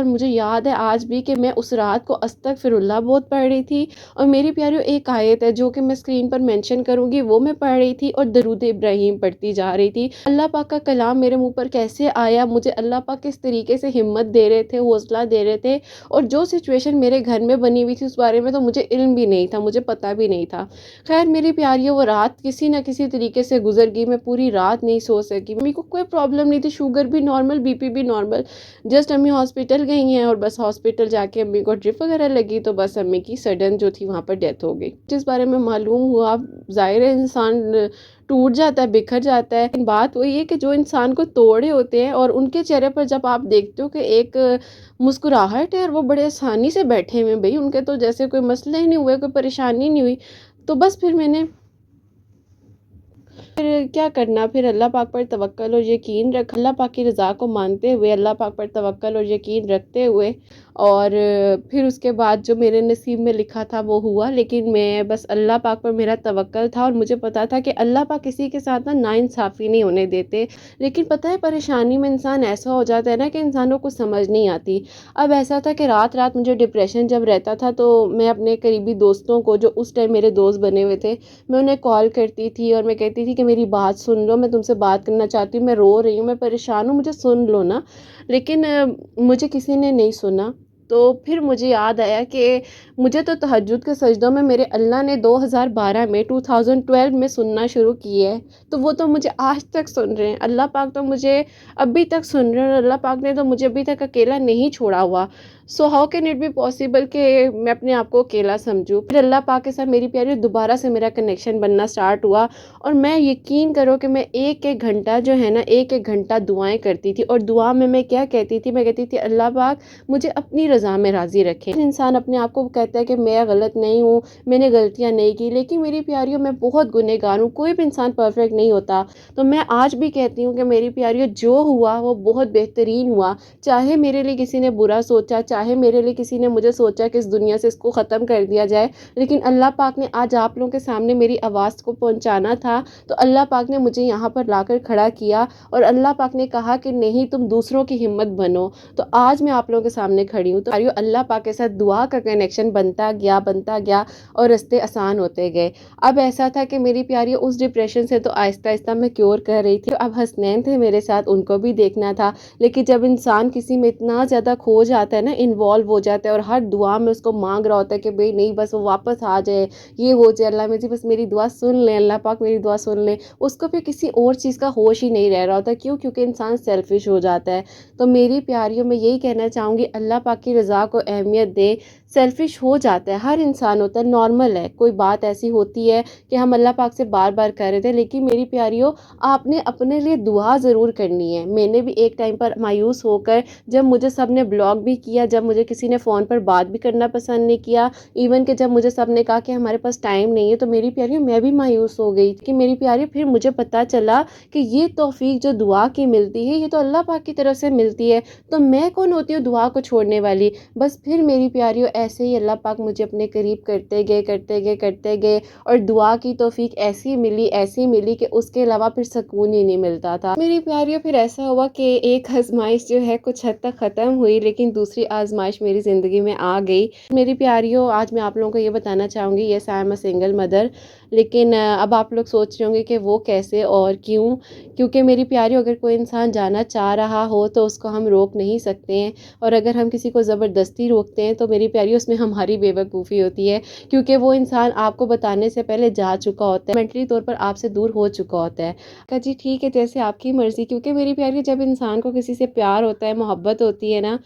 اور مجھے یاد ہے آج بھی کہ میں اس رات کو استغفر اللہ بہت پڑھ رہی تھی، اور میری پیاریو ایک آیت ہے جو کہ میں اسکرین پر مینشن کروں گی، وہ میں پڑھ رہی تھی اور درود ابراہیم پڑھتی جا رہی تھی۔ اللہ پاک کا کلام میرے منہ پر کیسے آیا، مجھے اللہ پاک کس طریقے سے ہمت دے رہے تھے، حوصلہ دے رہے تھے، اور جو سچویشن میرے گھر میں بنی ہوئی تھی اس بارے میں تو مجھے علم بھی نہیں تھا، مجھے پتہ بھی نہیں تھا۔ خیر میری پیاریو، وہ رات کسی نہ کسی طریقے سے گزر گئی، میں پوری رات نہیں سو سکی، میرے کو کوئی پرابلم نہیں تھی، شوگر بھی نارمل، بی پی بھی نارمل، جسٹ امی ہاسپٹل گئی ہیں اور بس ہاسپٹل جا کے امی کو ڈرپ وغیرہ لگی تو بس امی کی سڈن جو تھی وہاں پر ڈیتھ ہو گئی۔ جس بارے میں معلوم ہوا، ظاہر ہے انسان ٹوٹ جاتا ہے، بکھر جاتا ہے، لیکن بات وہی ہے کہ جو انسان کو توڑے ہوتے ہیں اور ان کے چہرے پر جب آپ دیکھتے ہو کہ ایک مسکراہٹ ہے اور وہ بڑے آسانی سے بیٹھے ہوئے، بھائی ان کے تو جیسے کوئی مسئلہ ہی نہیں ہوئے، کوئی پریشانی نہیں ہوئی، تو بس پھر میں نے پھر کیا کرنا، پھر اللہ پاک پر توکل اور یقین رکھ، اللہ پاک کی رضا کو مانتے ہوئے، اللہ پاک پر توکل اور یقین رکھتے ہوئے، اور پھر اس کے بعد جو میرے نصیب میں لکھا تھا وہ ہوا۔ لیکن میں بس اللہ پاک پر میرا توکل تھا اور مجھے پتا تھا کہ اللہ پاک کسی کے ساتھ ناانصافی نہیں ہونے دیتے۔ لیکن پتہ ہے پریشانی میں انسان ایسا ہو جاتا ہے نا کہ انسانوں کو سمجھ نہیں آتی۔ اب ایسا تھا کہ رات رات مجھے ڈپریشن جب رہتا تھا تو میں اپنے قریبی دوستوں کو، جو اس ٹائم میرے دوست بنے ہوئے تھے، میں انہیں کال کرتی تھی اور میں کہتی تھی کہ میری بات سن لو، میں تم سے بات کرنا چاہتی ہوں، میں رو رہی ہوں، میں پریشان ہوں، مجھے سن لو نا۔ لیکن مجھے کسی نے نہیں سنا۔ تو پھر مجھے یاد آیا کہ مجھے تو تہجد کے سجدوں میں میرے اللہ نے 2012 میں 2012 میں سننا شروع کی ہے، تو وہ تو مجھے آج تک سن رہے ہیں۔ اللہ پاک تو مجھے ابھی تک سن رہے ہیں، اور اللہ پاک نے تو مجھے ابھی تک اکیلا نہیں چھوڑا ہوا۔ So how can it be possible کہ میں اپنے آپ کو اکیلا سمجھوں؟ پھر اللہ پاک کے ساتھ میری پیاری دوبارہ سے میرا کنیکشن بننا سٹارٹ ہوا، اور میں یقین کرو کہ میں ایک ایک گھنٹہ جو ہے نا، ایک ایک گھنٹہ دعائیں کرتی تھی، اور دعا میں کیا کہتی تھی، میں کہتی تھی اللہ پاک مجھے اپنی رضا میں راضی رکھے۔ انسان اپنے آپ کو کہتا ہے کہ میں غلط نہیں ہوں، میں نے غلطیاں نہیں کی، لیکن میری پیاریوں میں بہت گنہگار ہوں، کوئی بھی انسان پرفیکٹ نہیں ہوتا۔ تو میں آج بھی کہتی ہوں کہ میری پیاریوں جو ہوا وہ بہت بہترین ہوا، چاہے میرے لیے کسی نے برا سوچا، چاہے میرے لیے کسی نے مجھے سوچا کہ اس دنیا سے اس کو ختم کر دیا جائے، لیکن اللہ پاک نے آج آپ لوگوں کے سامنے میری آواز کو پہنچانا تھا، تو اللہ پاک نے مجھے یہاں پر لا کر کھڑا کیا، اور اللہ پاک نے کہا کہ نہیں، تم دوسروں کی ہمت بنو، تو آج میں آپ لوگوں کے سامنے کھڑی ہوں۔ تو اللہ پاک کے ساتھ دعا کا کنیکشن بنتا گیا اور راستے آسان ہوتے گئے۔ اب ایسا تھا کہ میری پیاری اس ڈپریشن سے تو آہستہ آہستہ میں کیور کر رہی تھی، اب حسنین تھے میرے ساتھ، ان کو بھی دیکھنا تھا، لیکن جب انسان کسی میں اتنا زیادہ کھو جاتا ہے نا، انوالو ہو جاتا ہے، اور ہر دعا میں اس کو مانگ رہا ہوتا ہے کہ بھئی نہیں، بس وہ واپس آ جائے، یہ ہو جائے، اللہ مجھے بس میری دعا سن لیں، اللہ پاک میری دعا سن لیں، اس کو پھر کسی اور چیز کا ہوش ہی نہیں رہ رہا ہوتا۔ کیوں؟ کیونکہ انسان سیلفش ہو جاتا ہے۔ تو میری پیاریوں میں یہی کہنا چاہوں گی، اللہ پاک کی رضا کو اہمیت دے۔ سیلفش ہو جاتا ہے، ہر انسان ہوتا ہے، نارمل ہے، کوئی بات ایسی ہوتی ہے کہ ہم اللہ پاک سے بار بار کر رہے تھے، لیکن میری پیاریوں آپ نے اپنے لیے دعا ضرور کرنی ہے۔ میں نے بھی ایک ٹائم پر مایوس ہو کر، جب مجھے سب نے بلاک بھی کیا، جب مجھے کسی نے فون پر بات بھی کرنا پسند نہیں کیا، ایون کہ جب مجھے سب نے کہا کہ ہمارے پاس ٹائم نہیں ہے، تو میری پیاریوں میں بھی مایوس ہو گئی کہ میری پیاری، پھر مجھے پتہ چلا کہ یہ توفیق جو دعا کی ملتی ہے، یہ تو اللہ پاک کی طرف سے ملتی ہے، تو میں کون ہوتی ہوں دعا کو چھوڑنے والی؟ بس پھر میری پیاریوں ایسے ہی اللہ پاک مجھے اپنے قریب کرتے گئے اور دعا کی توفیق ایسی ملی کہ اس کے علاوہ پھر سکون ہی نہیں ملتا تھا۔ میری پیاریوں پھر ایسا ہوا کہ ایک آزمائش جو ہے کچھ حد تک ختم ہوئی، لیکن دوسری آزمائش میری زندگی میں آ گئی۔ میری پیاریوں، آج میں آپ لوگوں کو یہ بتانا چاہوں گی، yes I am a single mother, لیکن اب آپ لوگ سوچ رہے ہوں گے کہ وہ کیسے اور کیوں؟ کیونکہ میری پیاریوں، اگر کوئی انسان جانا چاہ رہا ہو تو اس کو ہم روک نہیں سکتے ہیں، اور اگر ہم کسی کو زبردستی روکتے ہیں تو میری پیاریوں اس میں ہماری بے وقوفی ہوتی ہے، کیونکہ وہ انسان آپ کو بتانے سے پہلے جا چکا ہوتا ہے، مینٹلی طور پر آپ سے دور ہو چکا ہوتا ہے کہ جی ٹھیک ہے، جیسے آپ کی مرضی۔ کیونکہ میری پیاری، جب انسان کو کسی سے پیار ہوتا ہے، محبت ہوتی ہے نا،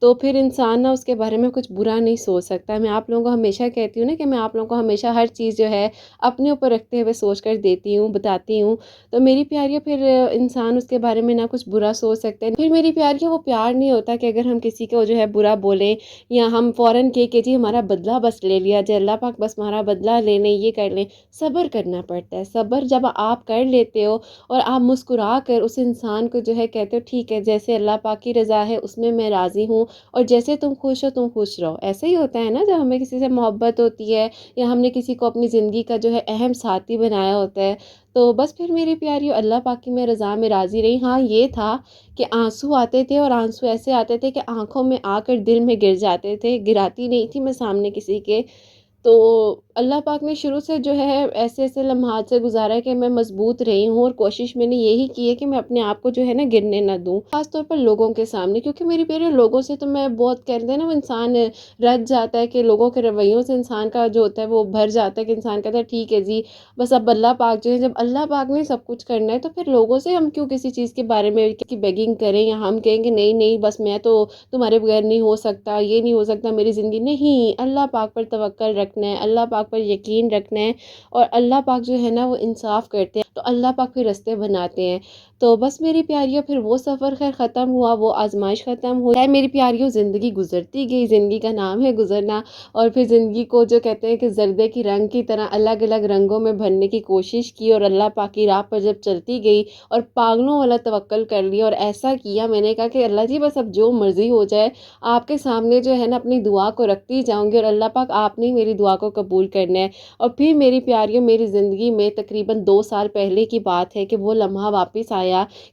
تو پھر انسان اس کے بارے میں کچھ برا نہیں سوچ سکتا۔ میں آپ لوگوں کو ہمیشہ کہتی ہوں نا کہ میں آپ لوگوں کو ہمیشہ ہر چیز جو ہے اپنے اوپر رکھتے ہوئے سوچ کر دیتی ہوں، بتاتی ہوں۔ تو میری پیاریوں، پھر انسان اس کے بارے میں نہ کچھ برا سوچ سکتے ہیں۔ پھر میری پیاریوں، وہ پیار نہیں ہوتا کہ اگر ہم کسی کو جو ہے برا بولیں، یا ہم فوراً کہ جی ہمارا بدلہ بس لے لیا جائے، اللہ پاک بس ہمارا بدلہ لے لیں، یہ کر لیں۔ صبر کرنا پڑتا ہے۔ صبر جب آپ کر لیتے ہو اور آپ مسکرا کر اس انسان کو جو ہے کہتے ہو ٹھیک ہے، جیسے اللہ پاک کی رضا ہے اس میں میں راضی ہوں، اور جیسے تم خوش ہو تم خوش رہو۔ ایسا ہی ہوتا ہے نا جب ہمیں کسی سے محبت ہوتی ہے یا ہم نے کسی کو اپنی زندگی کا جو ہے اہم ساتھی بنایا ہوتا ہے۔ تو بس پھر میری پیاری اللہ پاک کی میں رضا میں راضی رہی۔ ہاں یہ تھا کہ آنسو آتے تھے اور آنسو ایسے آتے تھے کہ آنکھوں میں آ کر دل میں گر جاتے تھے، گراتی نہیں تھی میں سامنے کسی کے۔ تو اللہ پاک نے شروع سے جو ہے ایسے ایسے لمحات سے گزارا ہے کہ میں مضبوط رہی ہوں، اور کوشش میں نے یہی کی ہے کہ میں اپنے آپ کو جو ہے نا گرنے نہ دوں، خاص طور پر لوگوں کے سامنے، کیونکہ میری پیارے لوگوں سے تو میں بہت کہتے ہیں نا وہ انسان رج جاتا ہے کہ لوگوں کے رویوں سے انسان کا جو ہوتا ہے وہ بھر جاتا ہے کہ انسان کہتا ہے ٹھیک ہے جی بس اب اللہ پاک جو ہے، جب اللہ پاک نے سب کچھ کرنا ہے تو پھر لوگوں سے ہم کیوں کسی چیز کے بارے میں کی بیگنگ کریں یا ہم کہیں کہ نہیں نہیں بس میں تو تمہارے بغیر نہیں ہو سکتا، یہ نہیں ہو سکتا میری زندگی۔ نہیں، اللہ پاک پر توکل رکھنا ہے، اللہ پاک پر یقین رکھنا ہے، اور اللہ پاک جو ہے نا وہ انصاف کرتے ہیں تو اللہ پاک پھر راستے بناتے ہیں۔ تو بس میری پیاریوں پھر وہ سفر خیر ختم ہوا، وہ آزمائش ختم ہوئی ہے میری پیاریوں، زندگی گزرتی گئی، زندگی کا نام ہے گزرنا، اور پھر زندگی کو جو کہتے ہیں کہ زردے کی رنگ کی طرح الگ الگ رنگوں میں بھرنے کی کوشش کی، اور اللہ پاک کی راہ پر جب چلتی گئی اور پاگلوں والا توکل کر لیا اور ایسا کیا، میں نے کہا کہ اللہ جی بس اب جو مرضی ہو جائے، آپ کے سامنے جو ہے نا اپنی دعا کو رکھتی جاؤں گی، اور اللہ پاک آپ نے میری دعا کو قبول کرنا ہے۔ اور پھر میری پیاریوں میری زندگی میں تقریباً 2 سال پہلے کی بات ہے کہ وہ لمحہ واپس آیا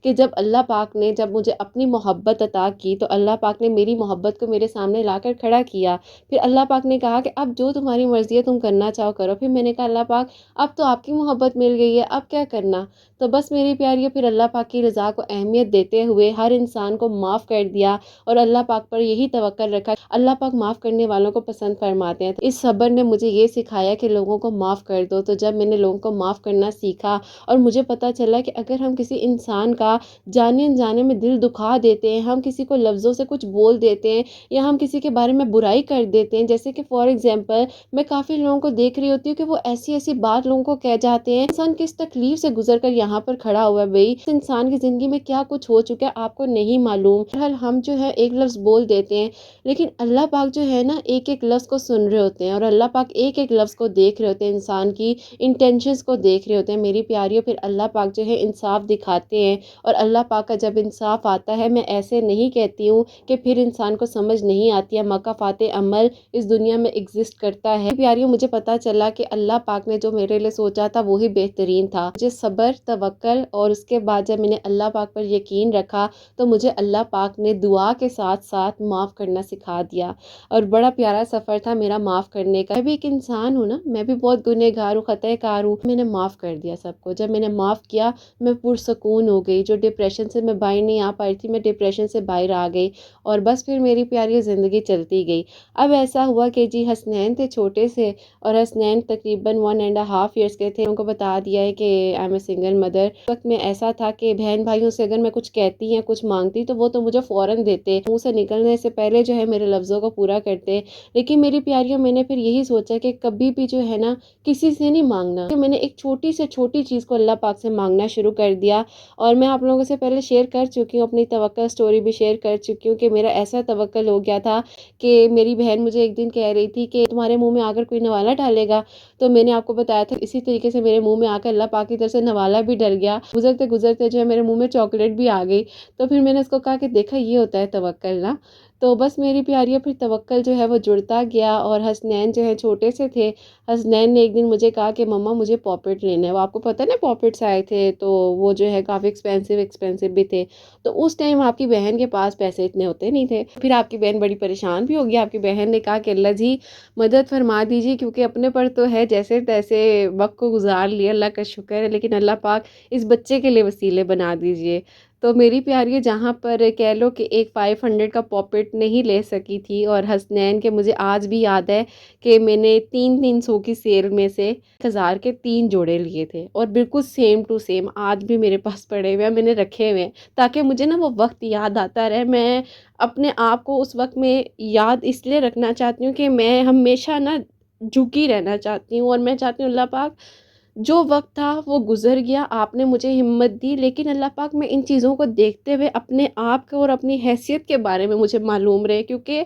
کہ جب اللہ پاک نے جب مجھے اپنی محبت عطا کی تو اللہ پاک نے میری محبت کو میرے سامنے لا کر کھڑا کیا۔ پھر اللہ پاک نے کہا کہ اب جو تمہاری مرضی ہے تم کرنا چاہو کرو۔ پھر میں نے کہا اللہ پاک اب تو آپ کی محبت مل گئی ہے، اب کیا کرنا؟ تو بس میری پیاریوں پھر اللہ پاک کی رضا کو اہمیت دیتے ہوئے ہر انسان کو معاف کر دیا، اور اللہ پاک پر یہی توکل رکھا۔ اللہ پاک معاف کرنے والوں کو پسند فرماتے ہیں۔ اس صبر نے مجھے یہ سکھایا کہ لوگوں کو معاف کر دو۔ تو جب میں نے لوگوں کو معاف کرنا سیکھا اور مجھے پتہ چلا کہ اگر ہم کسی انسان کا جانے انجانے میں دل دکھا دیتے ہیں، ہم کسی کو لفظوں سے کچھ بول دیتے ہیں یا ہم کسی کے بارے میں برائی کر دیتے ہیں، جیسے کہ فار ایگزامپل میں کافی لوگوں کو دیکھ رہی ہوتی ہوں کہ وہ ایسی ایسی بات لوگوں کو کہہ جاتے ہیں، انسان کس تکلیف سے گزر کر یہاں پر کھڑا ہوا ہے، بھائی اس انسان کی زندگی میں کیا کچھ ہو چکا ہے آپ کو نہیں معلوم۔ ہم جو ہے ایک لفظ بول دیتے ہیں، لیکن اللہ پاک جو ہے نا ایک ایک لفظ کو سن رہے ہوتے ہیں، اور اللہ پاک ایک ایک لفظ کو دیکھ رہے ہوتے ہیں، انسان کی انٹینشنز کو دیکھ رہے ہوتے ہیں میری پیاریوں۔ پھر اللہ پاک جو ہے انصاف دکھاتے ہیں، اور اللہ پاک کا جب انصاف آتا ہے، میں ایسے نہیں کہتی ہوں کہ پھر انسان کو سمجھ نہیں آتی ہے، مکافات عمل اس دنیا میں ایگزسٹ کرتا ہے پیاریوں۔ مجھے پتا چلا کہ اللہ پاک نے جو میرے لیے سوچا تھا وہی بہترین تھا۔ مجھے صبر، توکل، اور اس کے بعد جب میں نے اللہ پاک پر یقین رکھا تو مجھے اللہ پاک نے دعا کے ساتھ ساتھ معاف کرنا سکھا دیا، اور بڑا پیارا سفر تھا میرا معاف کرنے کا۔ میں بھی ایک انسان ہوں نا، میں بھی بہت گنہگار ہوں، خطا کار ہوں، میں نے معاف کر دیا سب کو۔ جب میں نے معاف کیا میں پرسکون ہو گئی، جو ڈپریشن سے میں باہر نہیں آ پا رہی تھی میں ڈپریشن سے باہر آ گئی، اور بس پھر میری پیاری زندگی چلتی گئی۔ اب ایسا ہوا کہ جی حسنین تھے چھوٹے سے، اور حسنین تقریباً 1.5 ایئرس کے تھے، ان کو بتا دیا ہے کہ آئی ایم اے سنگل مدر۔ وقت میں ایسا تھا کہ بہن بھائیوں سے اگر میں کچھ کہتی یا کچھ مانگتی تو وہ تو مجھے فوراً دیتے، منہ سے نکلنے سے پہلے جو ہے میرے لفظوں کو پورا کرتے۔ لیکن میری پیاریوں میں نے پھر یہی سوچا کہ کبھی بھی جو ہے نا کسی سے نہیں مانگنا، کہ میں نے ایک چھوٹی سے چھوٹی چیز کو اللہ پاک سے مانگنا شروع کر دیا۔ اور میں آپ لوگوں سے پہلے شیئر کر چکی ہوں، اپنی توکل سٹوری بھی شیئر کر چکی ہوں کہ میرا ایسا توکل ہو گیا تھا کہ میری بہن مجھے ایک دن کہہ رہی تھی کہ تمہارے منہ میں آ کر کوئی نوالا ڈالے گا، تو میں نے آپ کو بتایا تھا اسی طریقے سے میرے منہ میں آ کر اللہ پاک کی طرف سے نوالا بھی ڈل گیا، گزرتے گزرتے جو ہے میرے منہ میں چاکلیٹ بھی آ گئی۔ تو پھر میں نے اس کو کہا کہ دیکھا یہ ہوتا ہے توکل نا۔ تو بس میری پیاریوں پھر توکل جو ہے وہ جڑتا گیا، اور حسنین جو ہے چھوٹے سے تھے، حسنین نے ایک دن مجھے کہا کہ مما مجھے پاپٹ لینا ہے، وہ آپ کو پتہ ہے نا پاپٹس آئے تھے تو وہ جو ہے کافی ایکسپینسو بھی تھے، تو اس ٹائم آپ کی بہن کے پاس پیسے اتنے ہوتے نہیں تھے۔ پھر آپ کی بہن بڑی پریشان بھی ہوگی، آپ کی بہن نے کہا کہ اللہ جی مدد فرما دیجیے، کیونکہ اپنے پر تو ہے جیسے تیسے وقت کو گزار لیا، اللہ کا شکر ہے، لیکن اللہ پاک اس بچے کے لیے وسیلے بنا دیجیے۔ تو میری پیاری جہاں پر کہہ لو کہ ایک 500 کا پاپٹ نہیں لے سکی تھی، اور حسنین کے مجھے آج بھی یاد ہے کہ میں نے 300 کی سیل میں سے 1000 کے 3 جوڑے لیے تھے، اور بالکل سیم ٹو سیم آج بھی میرے پاس پڑے ہوئے ہیں، میں نے رکھے ہوئے ہیں تاکہ مجھے نا وہ وقت یاد آتا رہے۔ میں اپنے آپ کو اس وقت میں یاد اس لیے رکھنا چاہتی ہوں کہ میں ہمیشہ نا جھکی رہنا چاہتی ہوں، اور میں چاہتی ہوں اللہ پاک جو وقت تھا وہ گزر گیا، آپ نے مجھے ہمت دی، لیکن اللہ پاک میں ان چیزوں کو دیکھتے ہوئے اپنے آپ کو اور اپنی حیثیت کے بارے میں مجھے معلوم رہے، کیونکہ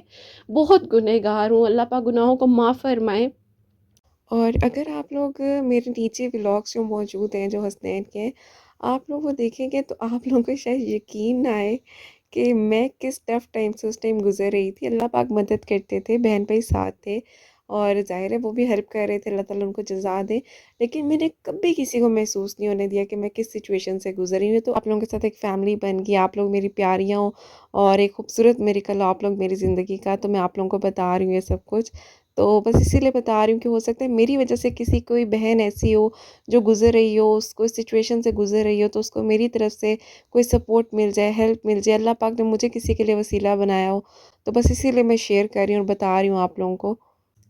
بہت گنہگار ہوں، اللہ پاک گناہوں کو معاف فرمائے۔ اور اگر آپ لوگ میرے نیچے ولاگس جو موجود ہیں جو حسنین کے ہیں، آپ لوگ وہ دیکھیں گے تو آپ لوگوں کو شاید یقین نہ آئے کہ میں کس ٹف ٹائم سے اس ٹائم گزر رہی تھی۔ اللہ پاک مدد کرتے تھے، بہن بھائی ساتھ تھے، اور ظاہر ہے وہ بھی ہیلپ کر رہے تھے، اللہ تعالیٰ ان کو جزا دے۔ لیکن میں نے کبھی کسی کو محسوس نہیں ہونے دیا کہ میں کس سچویشن سے گزر رہی ہوں۔ تو آپ لوگوں کے ساتھ ایک فیملی بن گئی، آپ لوگ میری پیاریاں ہو، اور ایک خوبصورت میریکل آپ لوگ میری زندگی کا، تو میں آپ لوگوں کو بتا رہی ہوں یہ سب کچھ۔ تو بس اسی لیے بتا رہی ہوں کہ ہو سکتا ہے میری وجہ سے کسی کوئی بہن ایسی ہو جو گزر رہی ہو، اس کو اس سچویشن سے گزر رہی ہو، تو اس کو میری طرف سے کوئی سپورٹ مل جائے، ہیلپ مل جائے۔ اللہ پاک نے مجھے کسی کے لیے وسیلہ بنایا ہو، تو بس اسی لیے میں شیئر کر رہی ہوں اور بتا رہی ہوں آپ لوگوں کو۔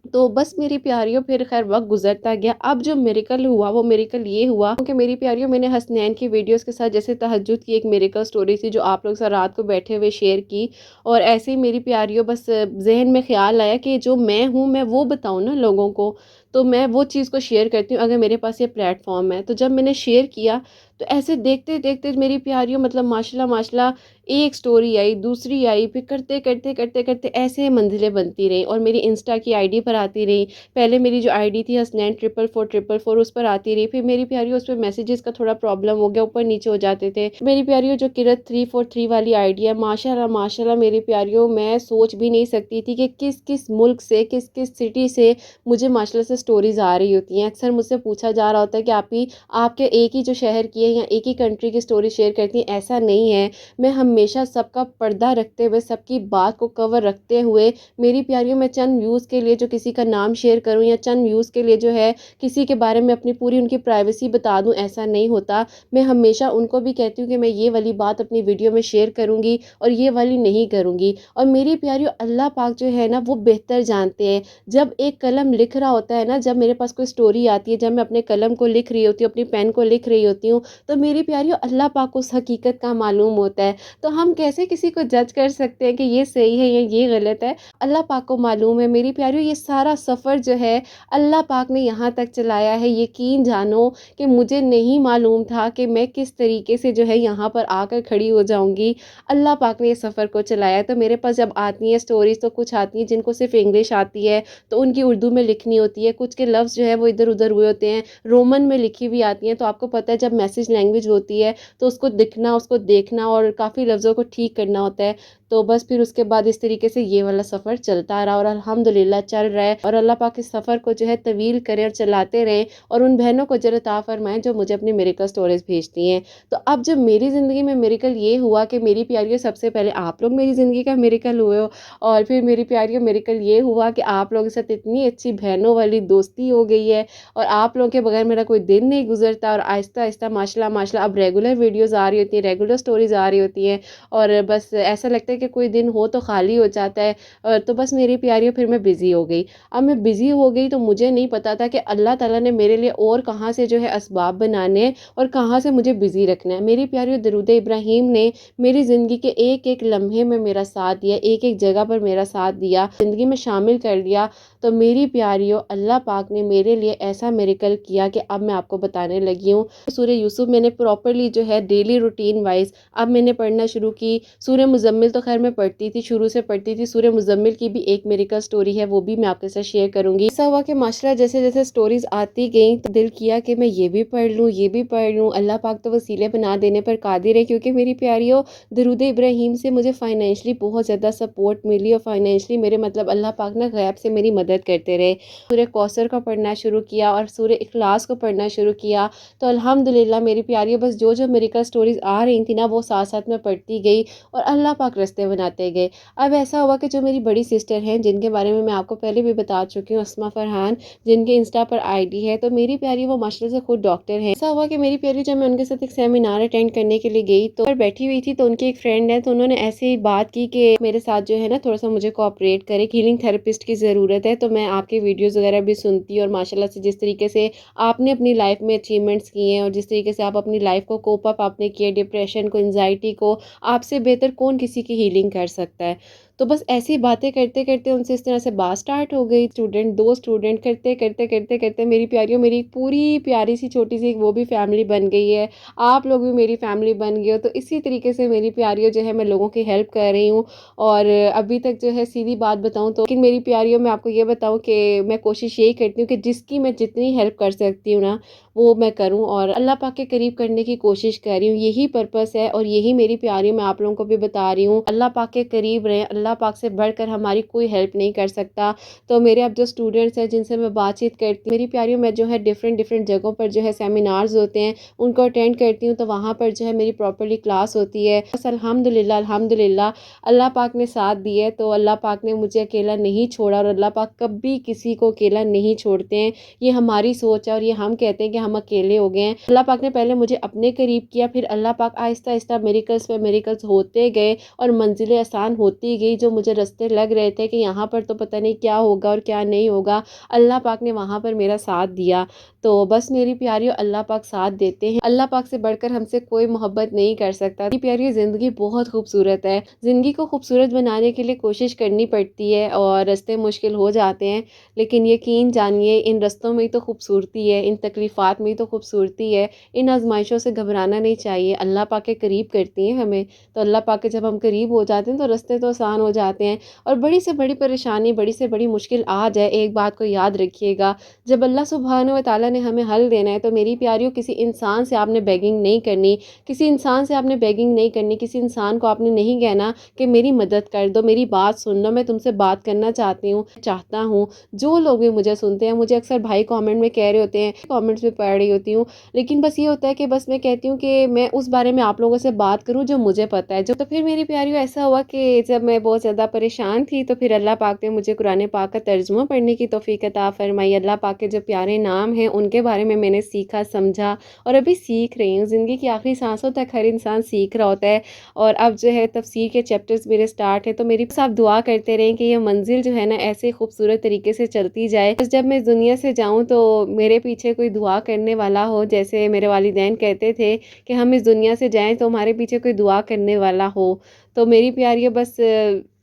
تو بس میری پیاریوں، پھر خیر وقت گزرتا گیا۔ اب جو میریکل ہوا وہ میریکل یہ ہوا کہ میری پیاریوں، میں نے حسنین کی ویڈیوز کے ساتھ جیسے تہجد کی ایک میریکل سٹوری تھی جو آپ لوگ سے رات کو بیٹھے ہوئے شیئر کی، اور ایسے ہی میری پیاریوں بس ذہن میں خیال آیا کہ جو میں ہوں میں وہ بتاؤں نا لوگوں کو، تو میں وہ چیز کو شیئر کرتی ہوں اگر میرے پاس یہ پلیٹ فارم ہے۔ تو جب میں نے شیئر کیا تو ایسے دیکھتے دیکھتے میری پیاریوں، مطلب ماشاءاللہ ماشاءاللہ، ایک سٹوری آئی، دوسری آئی، پھر کرتے کرتے کرتے کرتے ایسے منزلیں بنتی رہیں، اور میری انسٹا کی آئی ڈی پر آتی رہی۔ پہلے میری جو آئی ڈی تھی حسنین 44444 اس پر آتی رہی، پھر میری پیاریوں اس پہ میسیجز کا تھوڑا پرابلم ہو گیا، اوپر نیچے ہو جاتے تھے۔ میری پیاریوں جو کرت 343 والی آئی ڈی ہے، ماشاءاللہ ماشاءاللہ میری پیاریوں، میں سوچ بھی نہیں سکتی تھی کہ کس کس ملک سے، کس کس سٹی سے مجھے ماشاءاللہ سے سٹوریز آ رہی ہوتی ہیں۔ اکثر مجھ سے پوچھا جا رہا ہوتا ہے کہ آپ کے ایک ہی جو شہر کی ہے یا ایک ہی کنٹری کی سٹوری شیئر کرتی ہیں، ایسا نہیں ہے۔ میں ہمیشہ سب کا پردہ رکھتے ہوئے، سب کی بات کو کور رکھتے ہوئے، میری پیاریوں، میں چند ویوز کے لیے جو کسی کا نام شیئر کروں یا چند ویوز کے لیے جو ہے کسی کے بارے میں اپنی پوری ان کی پرائیویسی بتا دوں، ایسا نہیں ہوتا۔ میں ہمیشہ ان کو بھی کہتی ہوں کہ میں یہ والی بات اپنی ویڈیو میں شیئر کروں گی اور یہ والی نہیں کروں گی۔ اور میری پیاریوں، اللہ پاک جو ہے نا وہ بہتر جانتے ہیں۔ جب ایک قلم لکھ رہا ہوتا ہے نا، جب میرے پاس کوئی سٹوری آتی ہے، جب میں اپنے قلم کو لکھ رہی ہوتی ہوں، اپنی پین کو لکھ رہی ہوتی ہوں، تو میری پیاریوں اللہ پاک کو اس حقیقت کا معلوم ہوتا ہے۔ تو ہم کیسے کسی کو جج کر سکتے ہیں کہ یہ صحیح ہے یا یہ غلط ہے؟ اللہ پاک کو معلوم ہے۔ میری پیاریوں، یہ سارا سفر جو ہے اللہ پاک نے یہاں تک چلایا ہے۔ یقین جانو کہ مجھے نہیں معلوم تھا کہ میں کس طریقے سے جو ہے یہاں پر آ کر کھڑی ہو جاؤں گی۔ اللہ پاک نے یہ سفر کو چلایا ہے۔ تو میرے پاس جب آتی ہیں سٹوریز، تو کچھ آتی ہیں جن کو صرف انگلش آتی ہے تو ان کی اردو میں لکھنی ہوتی ہے، کچھ کے لفظ جو ہے وہ ادھر ادھر ہوئے ہوتے ہیں، رومن میں لکھی ہوئی آتی ہیں۔ تو آپ کو پتہ ہے جب میسج لینگویج ہوتی ہے تو اس کو دکھنا، اس کو دیکھنا اور کافی لفظوں کو ٹھیک کرنا ہوتا ہے۔ تو بس پھر اس کے بعد اس طریقے سے یہ والا سفر چلتا رہا، اور الحمدللہ چل رہا ہے۔ اور اللہ پاک اس سفر کو جو ہے طویل کرے اور چلاتے رہیں، اور ان بہنوں کو اجر عطا فرمائیں جو مجھے اپنی میریکل سٹوریز بھیجتی ہیں۔ تو اب جب میری زندگی میں میریکل یہ ہوا کہ میری پیاریوں، سب سے پہلے آپ لوگ میری زندگی کا میریکل ہوئے ہو، اور پھر میری پیاریوں میریکل یہ ہوا کہ آپ لوگوں کے ساتھ اتنی اچھی بہنوں والی دوستی ہو گئی ہے، اور آپ لوگوں کے بغیر میرا کوئی دن نہیں گزرتا، اور آہستہ آہستہ ماشاءاللہ ماشاءاللہ اب ریگولر ویڈیوز آ رہی ہوتی ہیں، ریگولر سٹوریز آ رہی ہوتی ہیں، اور بس ایسا لگتا ہے کہ کوئی دن ہو تو خالی ہو جاتا ہے۔ تو بس میری پیاریوں، پھر میں بزی ہو گئی۔ اب میں بزی ہو گئی تو مجھے نہیں پتا تھا کہ اللہ تعالیٰ نے میرے لیے اور کہاں سے جو ہے اسباب بنانے اور کہاں سے مجھے بزی رکھنا ہے۔ میری پیاریوں، درود ابراہیم نے میری زندگی کے ایک ایک لمحے میں میرا ساتھ دیا، ایک ایک جگہ پر میرا ساتھ دیا، زندگی میں شامل کر لیا۔ تو میری پیاریوں، اللہ پاک نے میرے لیے ایسا میریکل کیا کہ اب میں آپ کو بتانے لگی ہوں۔ سورہ یوسف میں نے پراپرلی جو ہے ڈیلی روٹین وائز اب میں نے پڑھنا شروع کی۔ سورہ مزمل تو خیر میں پڑھتی تھی، شروع سے پڑھتی تھی، سورہ مزمل کی بھی ایک میریکل سٹوری ہے، وہ بھی میں آپ کے ساتھ شیئر کروں گی۔ ایسا ہوا کہ ماشاءاللہ جیسے جیسے سٹوریز آتی گئیں تو دل کیا کہ میں یہ بھی پڑھ لوں، یہ بھی پڑھ لوں۔ اللہ پاک تو وسیلے بنا دینے پر قادر ہے، کیونکہ میری پیاریوں، درود ابراہیم سے مجھے فائنینشلی بہت زیادہ سپورٹ ملی، اور فائنینشلی میرے مطلب اللہ پاک نے غیب سے میری مدد کرتے رہے۔ سورہ کوثر کو پڑھنا شروع کیا اور سورہ اخلاص کو پڑھنا شروع کیا، تو الحمدللہ میری پیاریوں، بس جو جو میریکل سٹوریز آ رہی تھی نا وہ ساتھ ساتھ میں پڑھتی گئی، اور اللہ پاک راستے بناتے گئے۔ اب ایسا ہوا کہ جو میری بڑی سسٹر ہیں، جن کے بارے میں آپ کو پہلے بھی بتا چکی ہوں، اسما فرحان، جن کے انسٹا پر آئی ڈی ہے، تو میری پیاری وہ ماشاءاللہ سے خود ڈاکٹر ہیں۔ ایسا ہوا کہ میری پیاری جب میں ان کے ساتھ ایک سیمینار اٹینڈ کرنے کے لیے گئی تو بیٹھی ہوئی تھی، تو ان کی ایک فرینڈ ہے، تو انہوں نے ایسے ہی بات کی کہ میرے ساتھ جو ہے نا تھوڑا سا مجھے کوآپریٹ کرے، ہیلنگ تھراپسٹ کی ضرورت ہے۔ تو میں آپ کے ویڈیوز وغیرہ بھی سنتی، اور ماشاءاللہ سے جس طریقے سے آپ نے اپنی لائف میں اچیومنٹس کیے ہیں، اور جس طریقے سے آپ اپنی لائف کو کوپ اپ آپ نے کیا، ڈپریشن کو، انزائٹی کو، آپ سے بہتر کون کسی کی ہیلنگ کر سکتا ہے۔ تو بس ایسی باتیں کرتے کرتے ان سے اس طرح سے بات اسٹارٹ ہو گئی، اسٹوڈنٹ دو اسٹوڈنٹ کرتے کرتے کرتے کرتے میری پیاریوں، میری ایک پوری پیاری سی چھوٹی سی وہ بھی فیملی بن گئی ہے، آپ لوگ بھی میری فیملی بن گئے ہو۔ تو اسی طریقے سے میری پیاریوں جو ہے میں لوگوں کی ہیلپ کر رہی ہوں، اور ابھی تک جو ہے سیدھی بات بتاؤں تو لیکن میری پیاریوں میں آپ کو یہ بتاؤں کہ میں کوشش یہی کرتی ہوں کہ جس کی میں جتنی ہیلپ کر سکتی ہوں نا وہ میں کروں، اور اللہ پاک کے قریب کرنے کی کوشش کر رہی ہوں، یہی پرپس ہے اور یہی میری پیاریوں میں آپ لوگوں کو بھی بتا رہی ہوں، اللہ پاک کے قریب رہیں، اللہ پاک سے بڑھ کر ہماری کوئی ہیلپ نہیں کر سکتا۔ تو میرے اب جو اسٹوڈنٹس ہیں جن سے میں بات چیت کرتی ہوں، میری پیاریوں میں جو ہے ڈفرینٹ جگہوں پر جو ہے سیمینارز ہوتے ہیں ان کو اٹینڈ کرتی ہوں، تو وہاں پر جو ہے میری پراپرلی کلاس ہوتی ہے۔ بس الحمدللہ اللہ پاک نے ساتھ دی ہے، تو اللہ پاک نے مجھے اکیلا نہیں چھوڑا، اور اللہ پاک کبھی کسی کو اکیلا نہیں چھوڑتے ہیں۔ یہ ہماری سوچ ہے اور یہ ہم کہتے ہیں کہ ہم اکیلے ہو گئے ہیں، اللہ پاک نے پہلے مجھے اپنے قریب کیا، پھر اللہ پاک آہستہ آہستہ میریکلز پہ میریکلز ہوتے گئے اور منزلیں آسان ہوتی گئی۔ جو مجھے راستے لگ رہے تھے کہ یہاں پر تو پتہ نہیں کیا ہوگا اور کیا نہیں ہوگا، اللہ پاک نے وہاں پر میرا ساتھ دیا۔ تو بس میری پیاریوں، اللہ پاک ساتھ دیتے ہیں، اللہ پاک سے بڑھ کر ہم سے کوئی محبت نہیں کر سکتا۔ میری پیاری زندگی بہت خوبصورت ہے، زندگی کو خوبصورت بنانے کے لیے کوشش کرنی پڑتی ہے اور راستے مشکل ہو جاتے ہیں، لیکن یقین جانیے ان رستوں میں ہی تو خوبصورتی ہے، ان تکلیفات میں ہی تو خوبصورتی ہے، ان آزمائشوں سے گھبرانا نہیں چاہیے، اللہ پاک کے قریب کرتی ہیں ہمیں، تو اللہ پاک کے جب ہم قریب ہو جاتے ہیں تو راستے تو آسان ہو جاتے ہیں۔ اور بڑی سے بڑی پریشانی، بڑی سے بڑی مشکل آ جائے، ایک بات کو یاد رکھیے گا، جب اللہ سبحانہ و تعالیٰ نے ہمیں حل دینا ہے تو میری پیاریوں کسی انسان سے آپ نے بیگنگ نہیں کرنی، کسی انسان سے آپ نے بیگنگ نہیں کرنی، کسی انسان کو آپ نے نہیں کہنا کہ میری مدد کر دو، میری بات سن لو، میں تم سے بات کرنا چاہتا ہوں۔ جو لوگ بھی مجھے سنتے ہیں، مجھے اکثر بھائی کامنٹ میں کہہ رہے ہوتے ہیں، کامنٹس میں پڑھ رہی ہوتی ہوں، لیکن بس یہ ہوتا ہے کہ بس میں کہتی ہوں کہ میں اس بارے میں آپ لوگوں سے بات کروں جو مجھے پتہ ہے۔ تو پھر میری پیاریوں ایسا ہوا کہ جب میں بہت زیادہ پریشان تھی تو پھر اللہ پاک نے مجھے قرآن پاک کا ترجمہ پڑھنے کی توفیق عطا فرمائی۔ اللہ پاک کے جو پیارے نام ہیں ان کے بارے میں نے سیکھا، سمجھا، اور ابھی سیکھ رہی ہوں۔ زندگی کی آخری سانسوں تک ہر انسان سیکھ رہا ہوتا ہے، اور اب جو ہے تفسیر کے چیپٹرز میرے سٹارٹ ہیں، تو میری بس آپ دعا کرتے رہیں کہ یہ منزل جو ہے نا ایسے خوبصورت طریقے سے چلتی جائے، بس جب میں دنیا سے جاؤں تو میرے پیچھے کوئی دعا کرنے والا ہو، جیسے میرے والدین کہتے تھے کہ ہم اس دنیا سے جائیں تو ہمارے پیچھے کوئی دعا کرنے والا ہو۔ تو میری پیاریوں بس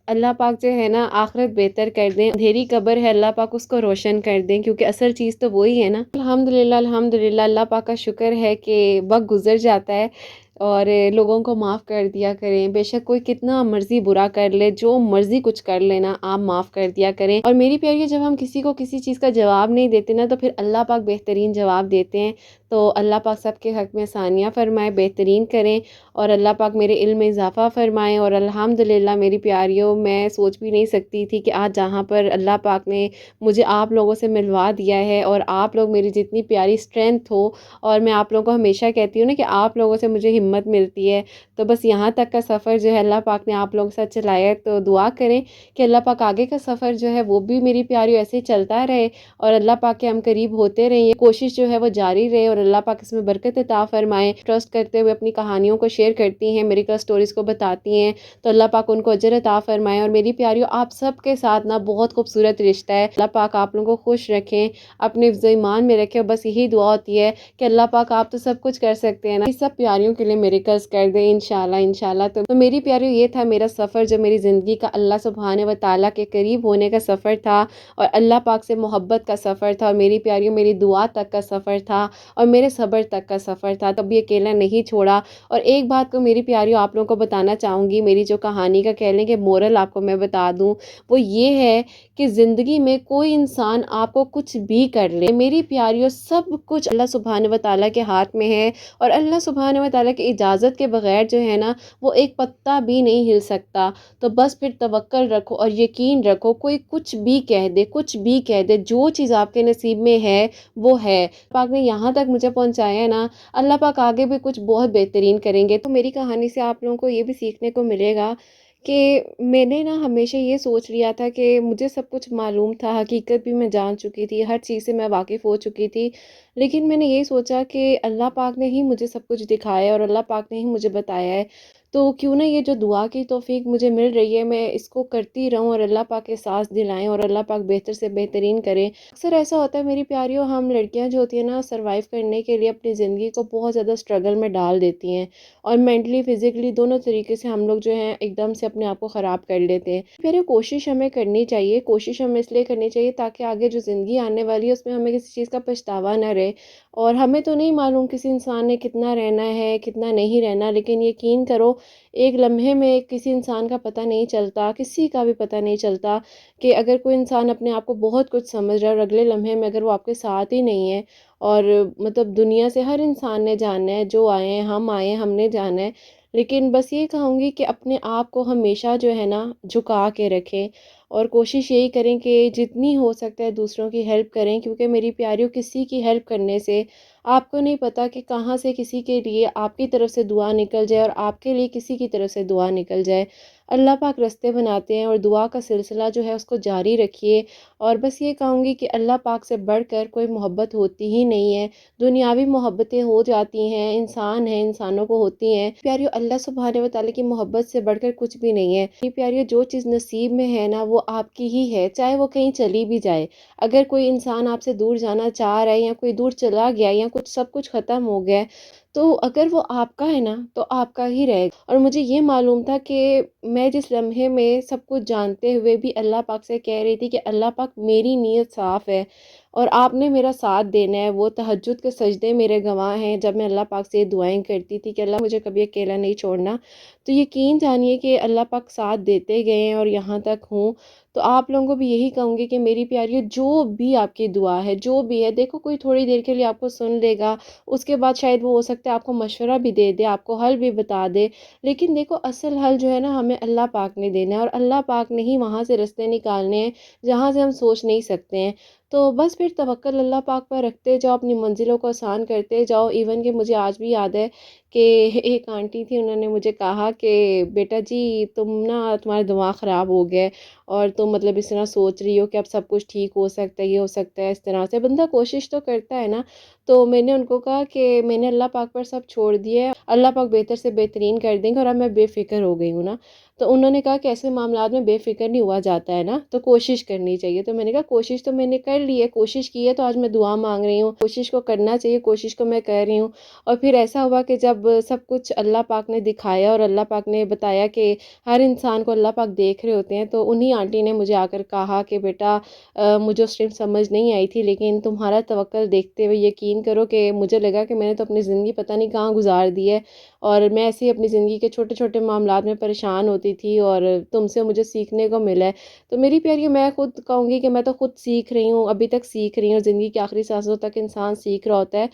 اللہ پاک جو ہے نا آخرت بہتر کر دیں، اندھیری قبر ہے اللہ پاک اس کو روشن کر دیں، کیونکہ اصل چیز تو وہی ہے نا۔ الحمدللہ اللہ پاک کا شکر ہے کہ وقت گزر جاتا ہے اور لوگوں کو معاف کر دیا کریں، بے شک کوئی کتنا مرضی برا کر لے، جو مرضی کچھ کر لینا، آپ معاف کر دیا کریں۔ اور میری پیاری جب ہم کسی کو کسی چیز کا جواب نہیں دیتے نا تو پھر اللہ پاک بہترین جواب دیتے ہیں، تو اللہ پاک سب کے حق میں آسانیاں فرمائے، بہترین کریں، اور اللہ پاک میرے علم میں اضافہ فرمائیں۔ اور الحمدللہ میری پیاریوں، میں سوچ بھی نہیں سکتی تھی کہ آج جہاں پر اللہ پاک نے مجھے آپ لوگوں سے ملوا دیا ہے، اور آپ لوگ میری جتنی پیاری اسٹرینتھ ہو، اور میں آپ لوگوں کو ہمیشہ کہتی ہوں نا کہ آپ لوگوں سے مجھے ہمت ملتی ہے، تو بس یہاں تک کا سفر جو ہے اللہ پاک نے آپ لوگوں کے ساتھ چلایا ہے، تو دعا کریں کہ اللہ پاک آگے کا سفر جو ہے وہ بھی میری پیاریوں ایسے چلتا رہے، اور اللہ پاک کے ہم قریب ہوتے رہیں، کوشش جو ہے وہ جاری رہے، اور اللہ پاک اس میں برکت عطا فرمائے۔ ٹرسٹ کرتے ہوئے اپنی کہانیوں کو شیئر کرتی ہیں، میریکل سٹوریز کو بتاتی ہیں، تو اللہ پاک ان کو اجر عطا فرمائے۔ اور میری پیاریوں، آپ سب کے ساتھ نا بہت خوبصورت رشتہ ہے، اللہ پاک آپ لوگوں کو خوش رکھیں، اپنے حفظ و ایمان میں رکھیں، اور بس یہی دعا ہوتی ہے کہ اللہ پاک آپ تو سب کچھ کر سکتے ہیں نا، سب پیاریوں کے لیے میریکلز کر دیں انشاءاللہ۔ تو میری پیاریوں، یہ تھا میرا سفر، جو میری زندگی کا اللہ سبحانہ و تعالیٰ کے قریب ہونے کا سفر تھا، اور اللہ پاک سے محبت کا سفر تھا، اور میری پیاریوں میری دعا تک کا سفر تھا، اور میرے صبر تک کا سفر تھا، تب بھی اکیلا نہیں چھوڑا۔ اور ایک بات کو میری پیاریوں آپ لوگوں کو بتانا چاہوں گی، میری جو کہانی کا کہہ لیں کہ مورل آپ کو میں بتا دوں، وہ یہ ہے کہ زندگی میں کوئی انسان آپ کو کچھ بھی کر لے، میری پیاریوں سب کچھ اللہ سبحانہ و تعالیٰ کے ہاتھ میں ہے، اور اللہ سبحانہ و تعالیٰ کی اجازت کے بغیر جو ہے نا وہ ایک پتا بھی نہیں ہل سکتا۔ تو بس پھر توکل رکھو اور یقین رکھو، کوئی کچھ بھی کہہ دے، کچھ بھی کہہ دے، جو چیز آپ کے نصیب میں ہے وہ ہے، پاک نے یہاں تک مجھے پہنچایا ہے نا، اللہ پاک آگے بھی کچھ بہت بہترین کریں گے۔ تو میری کہانی سے آپ لوگوں کو یہ بھی سیکھنے کو ملے گا کہ میں نے نا ہمیشہ یہ سوچ لیا تھا کہ مجھے سب کچھ معلوم تھا، حقیقت بھی میں جان چکی تھی، ہر چیز سے میں واقف ہو چکی تھی، لیکن میں نے یہ سوچا کہ اللہ پاک نے ہی مجھے سب کچھ دکھایا ہے اور اللہ پاک نے ہی مجھے بتایا ہے، تو کیوں نہ یہ جو دعا کی توفیق مجھے مل رہی ہے میں اس کو کرتی رہوں، اور اللہ پاک کے ساتھ دلائیں اور اللہ پاک بہتر سے بہترین کریں۔ اکثر ایسا ہوتا ہے میری پیاریوں، ہم لڑکیاں جو ہوتی ہیں نا سروائیو کرنے کے لیے اپنی زندگی کو بہت زیادہ اسٹرگل میں ڈال دیتی ہیں، اور مینٹلی فزیکلی دونوں طریقے سے ہم لوگ جو ہیں ایک دم سے اپنے آپ کو خراب کر لیتے ہیں۔ پھر یہ کوشش ہمیں کرنی چاہیے، کوشش ہمیں اس لیے کرنی چاہیے تاکہ آگے جو زندگی آنے والی ہے اس میں ہمیں کسی چیز کا پچھتاوا نہ رہے۔ اور ہمیں تو نہیں معلوم کسی انسان نے کتنا رہنا ہے کتنا نہیں رہنا، لیکن یقین کرو ایک لمحے میں کسی انسان کا پتہ نہیں چلتا، کسی کا بھی پتہ نہیں چلتا کہ اگر کوئی انسان اپنے آپ کو بہت کچھ سمجھ رہا ہے اور اگلے لمحے میں اگر وہ آپ کے ساتھ ہی نہیں ہے، اور مطلب دنیا سے ہر انسان نے جانا ہے، جو آئے ہیں ہم آئے ہیں ہم نے جانا ہے، لیکن بس یہ کہوں گی کہ اپنے آپ کو ہمیشہ جو ہے نا جھکا کے رکھیں، اور کوشش یہی کریں کہ جتنی ہو سکتا ہے دوسروں کی ہیلپ کریں، کیونکہ میری پیاریوں کسی کی ہیلپ کرنے سے آپ کو نہیں پتہ کہ کہاں سے کسی کے لیے آپ کی طرف سے دعا نکل جائے اور آپ کے لیے کسی کی طرف سے دعا نکل جائے۔ اللہ پاک رستے بناتے ہیں، اور دعا کا سلسلہ جو ہے اس کو جاری رکھیے۔ اور بس یہ کہوں گی کہ اللہ پاک سے بڑھ کر کوئی محبت ہوتی ہی نہیں ہے، دنیاوی محبتیں ہو جاتی ہیں، انسان ہیں انسانوں کو ہوتی ہیں، پیاریو اللہ سبحانہ و تعالیٰ کی محبت سے بڑھ کر کچھ بھی نہیں ہے۔ یہ پیاریو جو چیز نصیب میں ہے نا وہ آپ کی ہی ہے، چاہے وہ کہیں چلی بھی جائے۔ اگر کوئی انسان آپ سے دور جانا چاہ رہا ہے، یا کوئی دور چلا گیا، یا کچھ سب کچھ ختم ہو گیا ہے، تو اگر وہ آپ کا ہے نا تو آپ کا ہی رہے گا۔ اور مجھے یہ معلوم تھا کہ میں جس لمحے میں سب کچھ جانتے ہوئے بھی اللہ پاک سے کہہ رہی تھی کہ اللہ پاک میری نیت صاف ہے اور آپ نے میرا ساتھ دینا ہے، وہ تہجد کے سجدے میرے گواہ ہیں جب میں اللہ پاک سے یہ دعائیں کرتی تھی کہ اللہ مجھے کبھی اکیلا نہیں چھوڑنا، تو یقین جانیے کہ اللہ پاک ساتھ دیتے گئے ہیں اور یہاں تک ہوں۔ تو آپ لوگوں کو بھی یہی کہوں گی کہ میری پیاریوں جو بھی آپ کی دعا ہے جو بھی ہے، دیکھو کوئی تھوڑی دیر کے لیے آپ کو سن لے گا، اس کے بعد شاید وہ ہو سکتا ہے آپ کو مشورہ بھی دے دے، آپ کو حل بھی بتا دے، لیکن دیکھو اصل حل جو ہے نا ہمیں اللہ پاک نے دینا ہے، اور اللہ پاک نے ہی وہاں سے رستے نکالنے ہیں جہاں سے ہم سوچ نہیں سکتے ہیں۔ تو بس پھر توکل اللہ پاک پر رکھتے جاؤ، اپنی منزلوں کو آسان کرتے جاؤ۔ ایون کہ مجھے آج بھی یاد ہے کہ ایک آنٹی تھی، انہوں نے مجھے کہا کہ بیٹا جی تم نا تمہارا دماغ خراب ہو گیا ہے، اور تم مطلب اس طرح سوچ رہی ہو کہ اب سب کچھ ٹھیک ہو سکتا ہے، یہ ہو سکتا ہے، اس طرح سے بندہ کوشش تو کرتا ہے نا۔ تو میں نے ان کو کہا کہ میں نے اللہ پاک پر سب چھوڑ دیا ہے، اللہ پاک بہتر سے بہترین کر دیں گے، اور اب میں بے فکر ہو گئی ہوں نا۔ تو انہوں نے کہا کہ ایسے معاملات میں بے فکر نہیں ہوا جاتا ہے نا، تو کوشش کرنی چاہیے۔ تو میں نے کہا کوشش تو میں نے کر لی ہے، کوشش کی ہے تو آج میں دعا مانگ رہی ہوں، کوشش کو کرنا چاہیے، کوشش کو میں کر رہی ہوں۔ اور پھر ایسا ہوا کہ جب سب کچھ اللہ پاک نے دکھایا اور اللہ پاک نے بتایا کہ ہر انسان کو اللہ پاک دیکھ رہے ہوتے ہیں، تو انہی آنٹی نے مجھے آ کر کہا کہ بیٹا مجھے اس ٹائم سمجھ نہیں آئی تھی، لیکن تمہارا توکل دیکھتے ہوئے یقین کرو کہ مجھے لگا کہ میں نے تو اپنی زندگی پتہ نہیں کہاں گزار دی ہے، اور میں ایسے ہی اپنی زندگی کے چھوٹے چھوٹے معاملات میں پریشان ہوتی تھی، اور تم سے مجھے سیکھنے کو ملا ہے۔ تو میری پیاری میں خود کہوں گی کہ میں تو خود سیکھ رہی ہوں، ابھی تک سیکھ رہی ہوں، زندگی کی آخری سانسوں تک انسان سیکھ رہا ہوتا ہے۔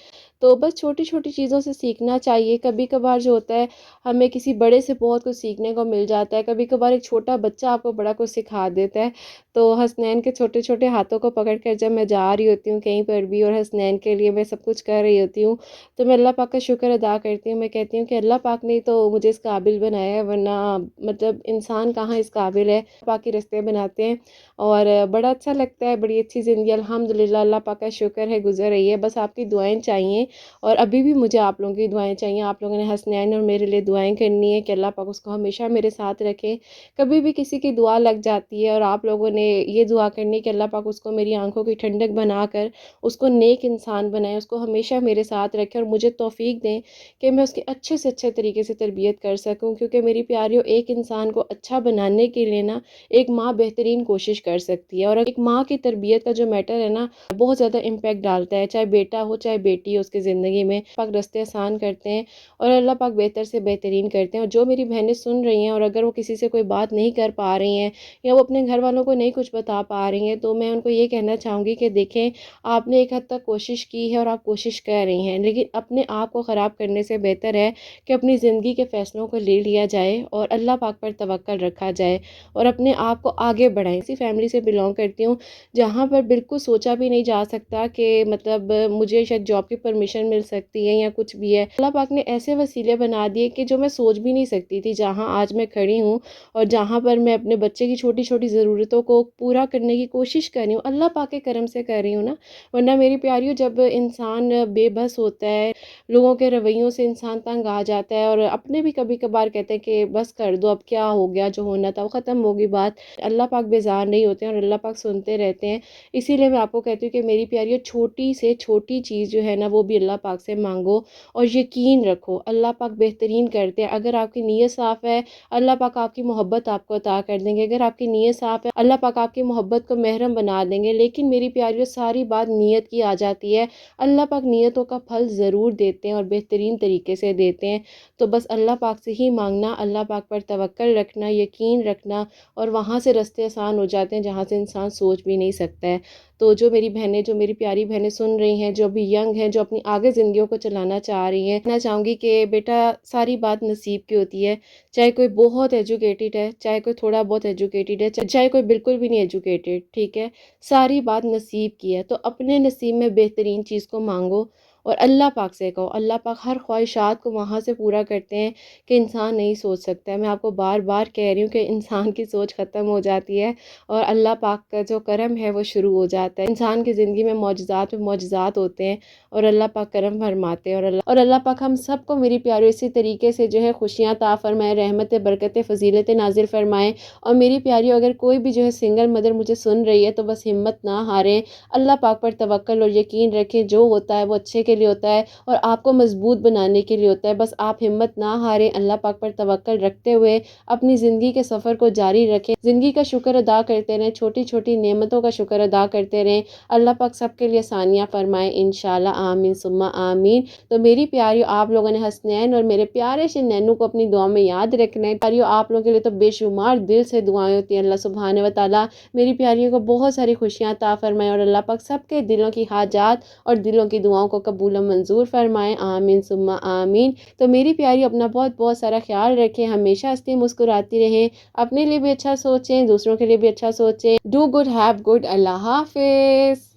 تو بس چھوٹی چھوٹی چیزوں سے سیکھنا چاہیے، کبھی کبھار جو ہوتا ہے ہمیں کسی بڑے سے بہت کچھ سیکھنے کو مل جاتا ہے، کبھی کبھار ایک چھوٹا بچہ آپ کو بڑا کچھ سکھا دیتا ہے۔ تو حسنین کے چھوٹے چھوٹے ہاتھوں کو پکڑ کر جب میں جا رہی ہوتی ہوں کہیں پر بھی، اور حسنین کے لیے میں سب کچھ کر رہی ہوتی ہوں، تو میں اللہ پاک کا شکر ادا کرتی ہوں، میں کہتی ہوں کہ اللہ پاک نے تو مجھے اس قابل بنایا ہے، ورنہ مطلب انسان کہاں اس قابل ہے۔ پاک کے رستے بناتے ہیں، اور بڑا اچھا لگتا ہے، بڑی اچھی زندگی الحمدللہ اللہ پاک کا شکر ہے گزر رہی ہے۔ بس آپ کی دعائیں چاہیے، اور ابھی بھی مجھے آپ لوگوں کی دعائیں چاہیے، آپ لوگوں نے حسنین اور میرے لیے دعائیں کرنی ہے کہ اللہ پاک اس کو ہمیشہ میرے ساتھ رکھے۔ کبھی بھی کسی کی دعا لگ جاتی ہے، اور آپ لوگوں نے یہ دعا کرنی کہ اللہ پاک اس کو میری آنکھوں کی ٹھنڈک بنا کر اس کو نیک انسان بنائے، اس کو ہمیشہ میرے ساتھ رکھے، اور مجھے توفیق دیں کہ میں اس کی اچھے سے اچھے طریقے سے تربیت کر سکوں، کیونکہ میری پیاریوں ایک انسان کو اچھا بنانے کے لیے نا ایک ماں بہترین کوشش کر سکتی ہے، اور ایک ماں کی تربیت کا جو میٹر ہے نا بہت زیادہ امپیکٹ ڈالتا ہے، چاہے بیٹا ہو چاہے بیٹی ہو اس کی زندگی میں۔ پاک رستے آسان کرتے ہیں، اور اللہ پاک بہتر سے بہترین کرتے ہیں۔ اور جو میری بہنیں سن رہی ہیں، اور اگر وہ کسی سے کوئی بات نہیں کر پا رہی ہیں، یا وہ اپنے گھر والوں کو نہیں کچھ بتا پا رہی ہیں، تو میں ان کو یہ کہنا چاہوں گی کہ دیکھیں آپ نے ایک حد تک کوشش کی ہے، اور آپ کوشش کر رہی ہیں، لیکن اپنے آپ کو خراب کرنے سے بہتر ہے کہ اپنی زندگی کے فیصلوں کو لے لیا جائے اور اللہ پاک پر توکل رکھا جائے اور اپنے آپ کو آگے بڑھائیں. اسی فیملی سے بلانگ کرتی ہوں جہاں پر بالکل سوچا بھی نہیں جا سکتا کہ مطلب مجھے شاید جاب کی پرمیشن مل سکتی ہے یا کچھ بھی ہے. اللہ پاک نے ایسے وسیلے بنا دیے کہ جو میں سوچ بھی نہیں سکتی تھی. جہاں آج میں کھڑی ہوں اور جہاں پر میں اپنے بچے کی چھوٹی چھوٹی ضرورتوں کو پورا کرنے کی کوشش کر رہی ہوں, اللہ پاک کے کرم سے کر رہی ہوں نا. ورنہ میری پیاریوں, جب انسان بے بس ہوتا ہے, لوگوں کے رویوں سے انسان تنگ آ جاتا ہے اور اپنے بھی کبھی کبھار کہتے ہیں کہ بس کر دو, اب کیا ہو گیا, جو ہونا تھا وہ ختم ہوگی بات. اللہ پاک بیزار نہیں ہوتے ہیں اور اللہ پاک سنتے رہتے ہیں. اسی لیے میں آپ کو کہتی ہوں کہ میری پیاریوں, چھوٹی سے چھوٹی چیز جو ہے نا وہ بھی اللہ پاک سے مانگو اور یقین رکھو اللہ پاک بہترین کرتے ہیں. اگر آپ کی نیت صاف ہے, اللہ پاک آپ کی محبت آپ کو عطا کر دیں گے. اگر آپ کی نیت صاف ہے, اللہ پاک آپ کی محبت کو محرم بنا دیں گے. لیکن میری پیاریوں, ساری بات نیت کی آ جاتی ہے. اللہ پاک نیتوں کا پھل ضرور دیتے ہیں اور بہترین طریقے سے دیتے ہیں. تو بس اللہ پاک سے ہی مانگنا, اللہ پاک پر توکل رکھنا, یقین رکھنا, اور وہاں سے راستے آسان ہو جاتے ہیں جہاں سے انسان سوچ بھی نہیں سکتا ہے. تو جو میری بہنیں, جو میری پیاری بہنیں سن رہی ہیں, جو ابھی ینگ ہیں, جو اپنی آگے زندگیوں کو چلانا چاہ رہی ہیں, میں چاہوں گی کہ بیٹا ساری بات نصیب کی ہوتی ہے. چاہے کوئی بہت ایجوکیٹڈ ہے, چاہے کوئی تھوڑا بہت ایجوکیٹڈ ہے, چاہے کوئی بالکل بھی نہیں ایجوکیٹڈ, ٹھیک ہے, ساری بات نصیب کی ہے. تو اپنے نصیب میں بہترین چیز کو مانگو اور اللہ پاک سے کہو. اللہ پاک ہر خواہشات کو وہاں سے پورا کرتے ہیں کہ انسان نہیں سوچ سکتا ہے. میں آپ کو بار بار کہہ رہی ہوں کہ انسان کی سوچ ختم ہو جاتی ہے اور اللہ پاک کا جو کرم ہے وہ شروع ہو جاتا ہے. انسان کی زندگی میں معجزات ہوتے ہیں اور اللہ پاک کرم فرماتے ہیں. اور اللہ پاک ہم سب کو, میری پیاروں, اسی طریقے سے جو ہے خوشیاں عطا فرمائے, رحمت برکت فضیلت نازل فرمائے. اور میری پیاریوں, اگر کوئی بھی جو ہے سنگل مدر مجھے سن رہی ہے تو بس ہمت نہ ہاریں, اللہ پاک پر توکل اور یقین رکھیں. جو ہوتا ہے وہ اچھے کے لیے ہوتا ہے اور آپ کو مضبوط بنانے کے لیے ہوتا ہے. بس آپ ہمت نہ ہاریں, اللہ پاک پر توکل رکھتے ہوئے اپنی زندگی کے سفر کو جاری رکھیں. زندگی کا شکر ادا کرتے رہیں, چھوٹی چھوٹی نعمتوں کا شکر ادا کرتے رہیں. اللہ پاک سب کے لیے آسانیاں فرمائیں انشاءاللہ, آمین ثم آمین. تو میری پیاریوں, آپ لوگوں نے حسنین اور میرے پیارے سے نینو کو اپنی دعا میں یاد رکھنا ہے. پیاریوں, آپ لوگوں کے لیے تو بے شمار دل سے دعائیں ہوتی ہیں. اللہ سبحانہ و تعالیٰ میری پیاریوں کو بہت ساری خوشیاں عطا فرمائیں اور اللہ پاک سب کے دلوں کی حاجات اور دلوں کی دعاؤں کو قبول و منظور فرمائیں, آمین ثم آمین. تو میری پیاری, اپنا بہت بہت سارا خیال رکھیں, ہمیشہ ہنستی مسکراتی رہیں, اپنے لیے بھی اچھا سوچیں, دوسروں کے لیے بھی اچھا سوچیں. Do good, have good. Allah حافظ.